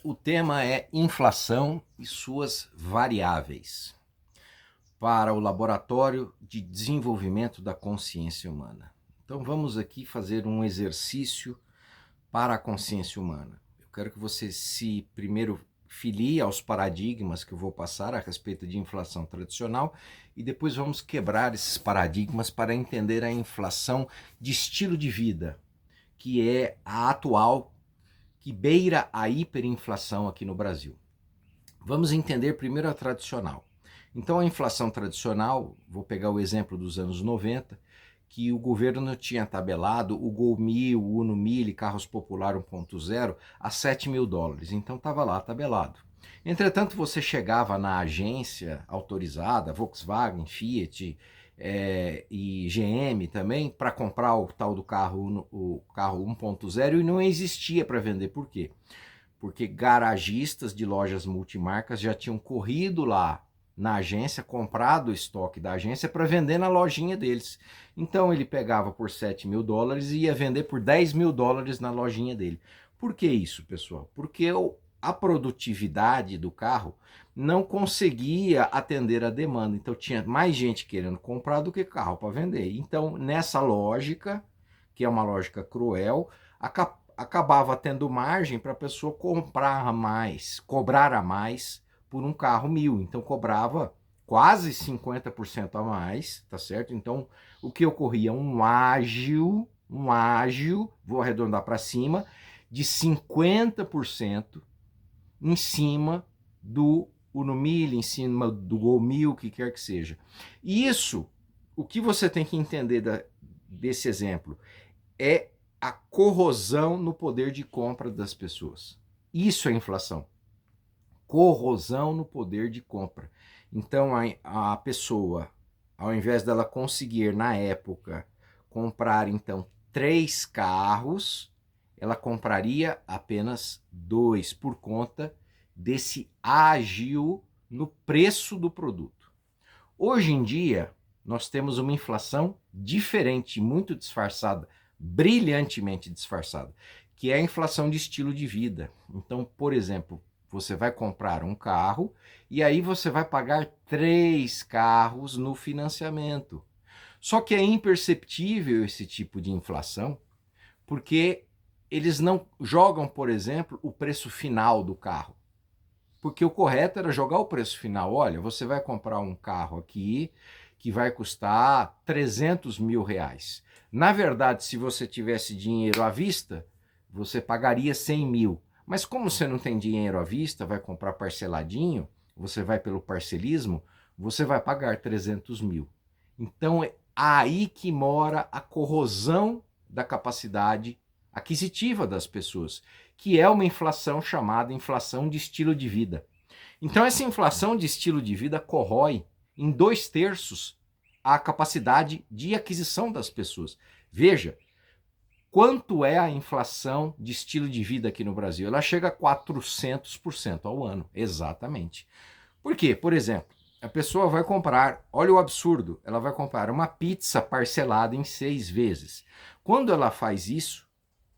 O tema é inflação e suas variáveis para o Laboratório de Desenvolvimento da Consciência Humana. Então vamos aqui fazer um exercício para a consciência humana. Eu quero que você se primeiro filie aos paradigmas que eu vou passar a respeito de inflação tradicional e depois vamos quebrar esses paradigmas para entender a inflação de estilo de vida, que é a atual, que beira a hiperinflação aqui no Brasil. Vamos entender primeiro a tradicional. Então a inflação tradicional, vou pegar o exemplo dos anos 90, que o governo tinha tabelado o Gol 1000, o Uno 1000 e carros popular 1.0 a 7 mil dólares. Então estava lá tabelado. Entretanto, você chegava na agência autorizada, Volkswagen, Fiat e GM também, para comprar o tal do carro, o carro 1.0 e não existia para vender. Por quê? Porque garagistas de lojas multimarcas já tinham corrido lá na agência, comprado o estoque da agência para vender na lojinha deles. Então ele pegava por 7 mil dólares e ia vender por 10 mil dólares na lojinha dele. Por que isso, pessoal? Porque a produtividade do carro não conseguia atender a demanda. Então tinha mais gente querendo comprar do que carro para vender. Então nessa lógica, que é uma lógica cruel, acabava tendo margem para a pessoa comprar a mais, cobrar a mais por um carro 1000. Então cobrava quase 50% a mais, tá certo? Então o que ocorria? Um ágio, vou arredondar para cima, de 50% em cima do Uno 1000, em cima do Gol 1000, o que quer que seja. E isso, o que você tem que entender desse exemplo é a corrosão no poder de compra das pessoas. Isso é inflação. Corrosão no poder de compra. Então a pessoa, ao invés dela conseguir na época comprar então 3 carros, ela compraria apenas 2 por conta desse ágio no preço do produto. Hoje em dia, nós temos uma inflação diferente, muito disfarçada, brilhantemente disfarçada, que é a inflação de estilo de vida. Então, por exemplo, você vai comprar um carro e aí você vai pagar 3 carros no financiamento. Só que é imperceptível esse tipo de inflação, porque eles não jogam, por exemplo, o preço final do carro. Porque o correto era jogar o preço final. Olha, você vai comprar um carro aqui que vai custar 300 mil reais. Na verdade, se você tivesse dinheiro à vista, você pagaria 100 mil. Mas como você não tem dinheiro à vista, vai comprar parceladinho, você vai pelo parcelismo, você vai pagar 300 mil. Então é aí que mora a corrosão da capacidade aquisitiva das pessoas, que é uma inflação chamada inflação de estilo de vida. Então essa inflação de estilo de vida corrói em 2/3 a capacidade de aquisição das pessoas. Veja, quanto é a inflação de estilo de vida aqui no Brasil? Ela chega a 400% ao ano, exatamente. Por quê? Por exemplo, a pessoa vai comprar, olha o absurdo, ela vai comprar uma pizza parcelada em 6 vezes. Quando ela faz isso,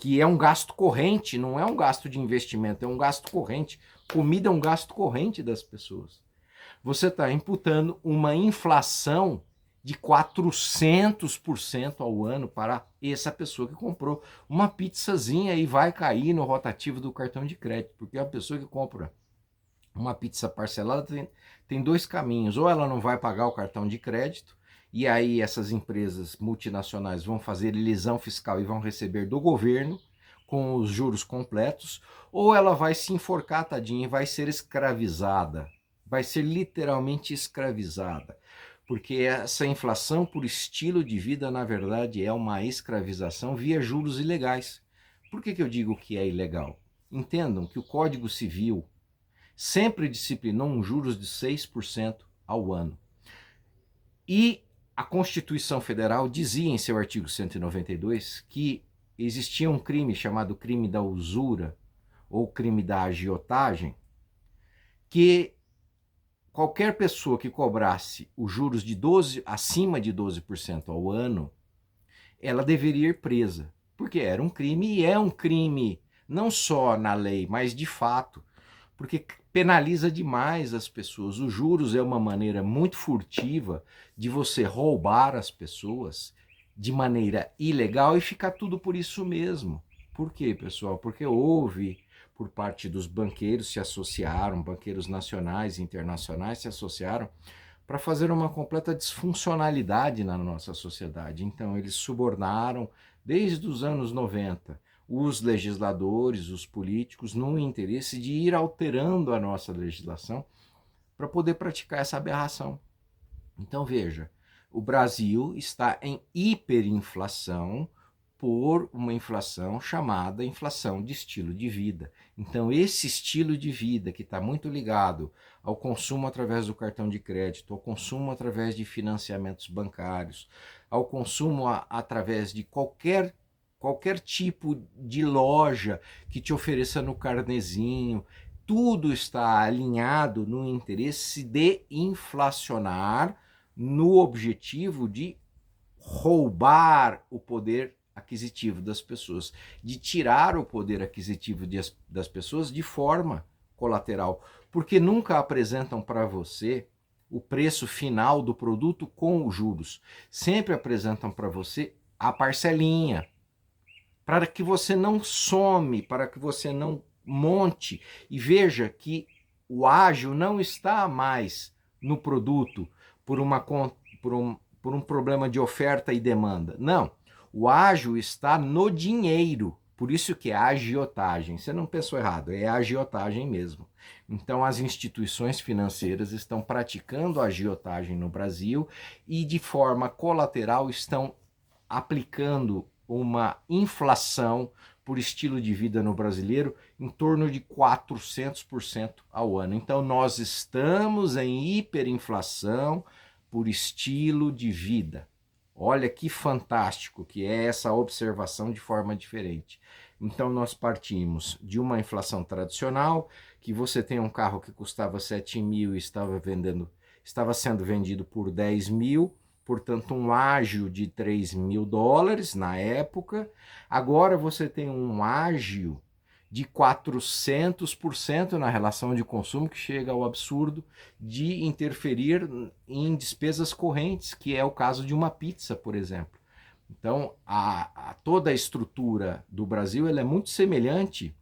que é um gasto corrente, não é um gasto de investimento, é um gasto corrente. Comida é um gasto corrente das pessoas. Você está imputando uma inflação de 400% ao ano para essa pessoa que comprou uma pizzazinha e vai cair no rotativo do cartão de crédito, porque a pessoa que compra uma pizza parcelada tem 2 caminhos: ou ela não vai pagar o cartão de crédito, e aí essas empresas multinacionais vão fazer elisão fiscal e vão receber do governo com os juros completos, ou ela vai se enforcar, tadinha, e vai ser escravizada, vai ser literalmente escravizada, porque essa inflação por estilo de vida, na verdade, é uma escravização via juros ilegais. Por que eu digo que é ilegal? Entendam que o Código Civil sempre disciplinou um juros de 6% ao ano. E a Constituição Federal dizia em seu artigo 192 que existia um crime chamado crime da usura ou crime da agiotagem, que qualquer pessoa que cobrasse os juros de acima de 12% ao ano, ela deveria ir presa, porque era um crime, e é um crime não só na lei, mas de fato, porque penaliza demais as pessoas. Os juros é uma maneira muito furtiva de você roubar as pessoas de maneira ilegal e ficar tudo por isso mesmo. Por quê, pessoal? Porque houve, por parte dos banqueiros, se associaram, banqueiros nacionais e internacionais se associaram para fazer uma completa disfuncionalidade na nossa sociedade. Então, eles subornaram, desde os anos 90, os legisladores, os políticos, no interesse de ir alterando a nossa legislação para poder praticar essa aberração. Então, veja, o Brasil está em hiperinflação por uma inflação chamada inflação de estilo de vida. Então, esse estilo de vida que está muito ligado ao consumo através do cartão de crédito, ao consumo através de financiamentos bancários, ao consumo através de qualquer tipo de loja que te ofereça no carnezinho, tudo está alinhado no interesse de inflacionar, no objetivo de roubar o poder aquisitivo das pessoas, de tirar o poder aquisitivo das pessoas de forma colateral, porque nunca apresentam para você o preço final do produto com os juros, sempre apresentam para você a parcelinha, para que você não some, para que você não monte e veja que o ágio não está mais no produto por um problema de oferta e demanda. Não, o ágio está no dinheiro, por isso que é agiotagem. Você não pensou errado, é agiotagem mesmo. Então as instituições financeiras estão praticando agiotagem no Brasil e de forma colateral estão aplicando uma inflação por estilo de vida no brasileiro em torno de 400% ao ano. Então nós estamos em hiperinflação por estilo de vida. Olha que fantástico que é essa observação de forma diferente. Então nós partimos de uma inflação tradicional, que você tem um carro que custava 7 mil e estava sendo vendido por 10 mil, portanto um ágio de 3 mil dólares na época. Agora você tem um ágio de 400% na relação de consumo, que chega ao absurdo de interferir em despesas correntes, que é o caso de uma pizza, por exemplo. Então, toda a estrutura do Brasil ela é muito semelhante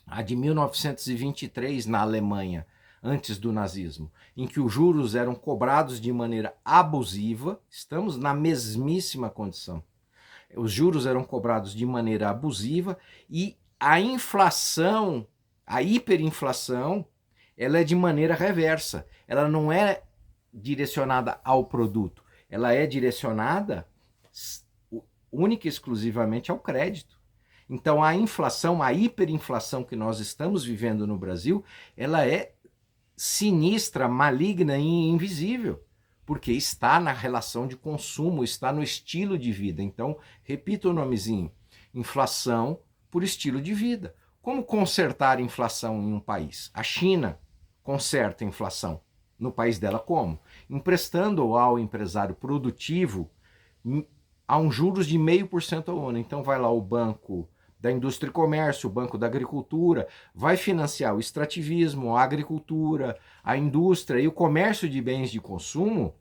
à de 1923 na Alemanha, antes do nazismo, em que os juros eram cobrados de maneira abusiva. Estamos na mesmíssima condição. Os juros eram cobrados de maneira abusiva e a inflação, a hiperinflação, ela é de maneira reversa. Ela não é direcionada ao produto, ela é direcionada única e exclusivamente ao crédito. Então a inflação, a hiperinflação que nós estamos vivendo no Brasil, ela é sinistra, maligna e invisível, porque está na relação de consumo, está no estilo de vida. Então, repita o nomezinho, inflação por estilo de vida. Como consertar a inflação em um país? A China conserta a inflação no país dela como? Emprestando ao empresário produtivo a um juros de 0,5% ao ano. Então vai lá o Banco da Indústria e Comércio, o Banco da Agricultura, vai financiar o extrativismo, a agricultura, a indústria e o comércio de bens de consumo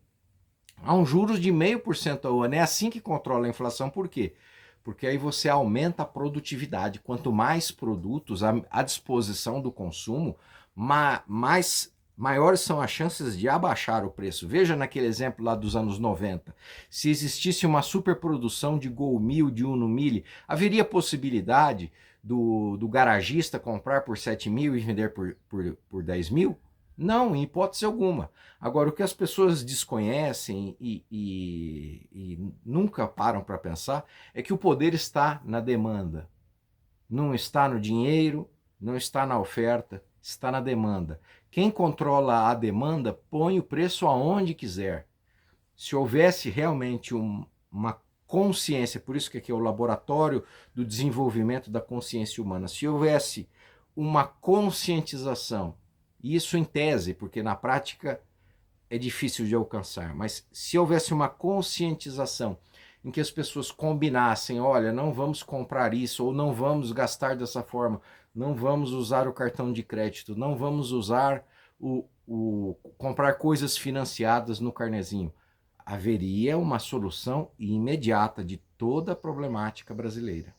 a um juros de 0,5% ao ano. É assim que controla a inflação. Por quê? Porque aí você aumenta a produtividade. Quanto mais produtos à disposição do consumo, maiores são as chances de abaixar o preço. Veja naquele exemplo lá dos anos 90. Se existisse uma superprodução de Gol Mil, de Uno Mille, haveria possibilidade do garagista comprar por 7 mil e vender por 10 mil? Não, em hipótese alguma. Agora, o que as pessoas desconhecem e nunca param para pensar é que o poder está na demanda. Não está no dinheiro, não está na oferta, está na demanda. Quem controla a demanda põe o preço aonde quiser. Se houvesse realmente uma consciência, por isso que aqui é o laboratório do desenvolvimento da consciência humana, se houvesse uma conscientização, isso em tese, porque na prática é difícil de alcançar, mas se houvesse uma conscientização em que as pessoas combinassem, olha, não vamos comprar isso, ou não vamos gastar dessa forma, não vamos usar o cartão de crédito, não vamos usar comprar coisas financiadas no carnezinho, haveria uma solução imediata de toda a problemática brasileira.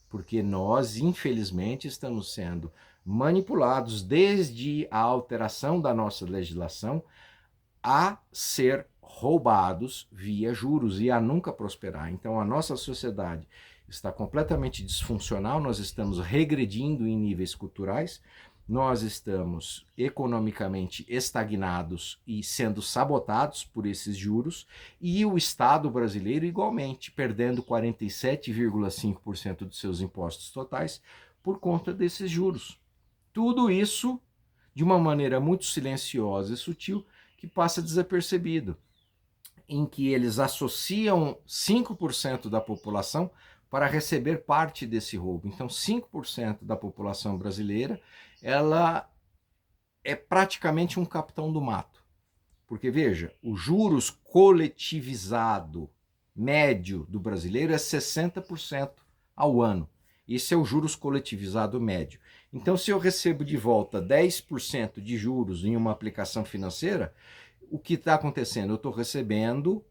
Porque nós, infelizmente, estamos sendo manipulados desde a alteração da nossa legislação a ser roubados via juros e a nunca prosperar. Então a nossa sociedade está completamente disfuncional, nós estamos regredindo em níveis culturais, nós estamos economicamente estagnados e sendo sabotados por esses juros, e o Estado brasileiro igualmente, perdendo 47,5% dos seus impostos totais por conta desses juros. Tudo isso de uma maneira muito silenciosa e sutil, que passa desapercebido, em que eles associam 5% da população para receber parte desse roubo. Então, 5% da população brasileira, ela é praticamente um capitão do mato. Porque, veja, os juros coletivizado médio do brasileiro é 60% ao ano. Esse é o juros coletivizado médio. Então, se eu recebo de volta 10% de juros em uma aplicação financeira, o que está acontecendo? Eu estou recebendo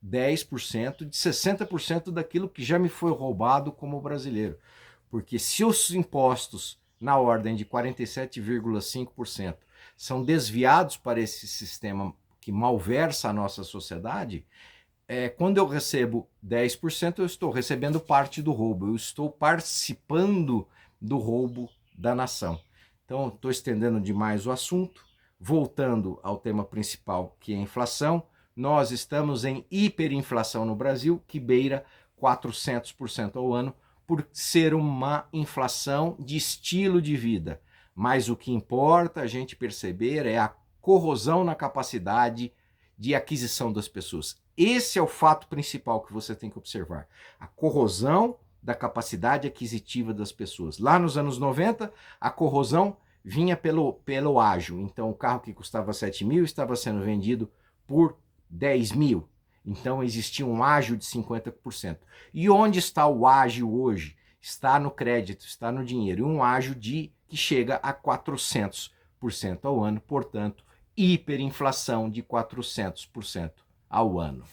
10% de 60% daquilo que já me foi roubado como brasileiro. Porque se os impostos na ordem de 47,5% são desviados para esse sistema que malversa a nossa sociedade, quando eu recebo 10%, eu estou recebendo parte do roubo, eu estou participando do roubo da nação. Então, estou estendendo demais o assunto. Voltando ao tema principal, que é a inflação, nós estamos em hiperinflação no Brasil, que beira 400% ao ano, por ser uma inflação de estilo de vida. Mas o que importa a gente perceber é a corrosão na capacidade de aquisição das pessoas. Esse é o fato principal que você tem que observar. A corrosão da capacidade aquisitiva das pessoas. Lá nos anos 90, a corrosão vinha pelo ágio. Então, o carro que custava 7 mil estava sendo vendido por 10 mil. Então, existia um ágio de 50%. E onde está o ágio hoje? Está no crédito, está no dinheiro. E um ágio que chega a 400% ao ano. Portanto, hiperinflação de 400% ao ano.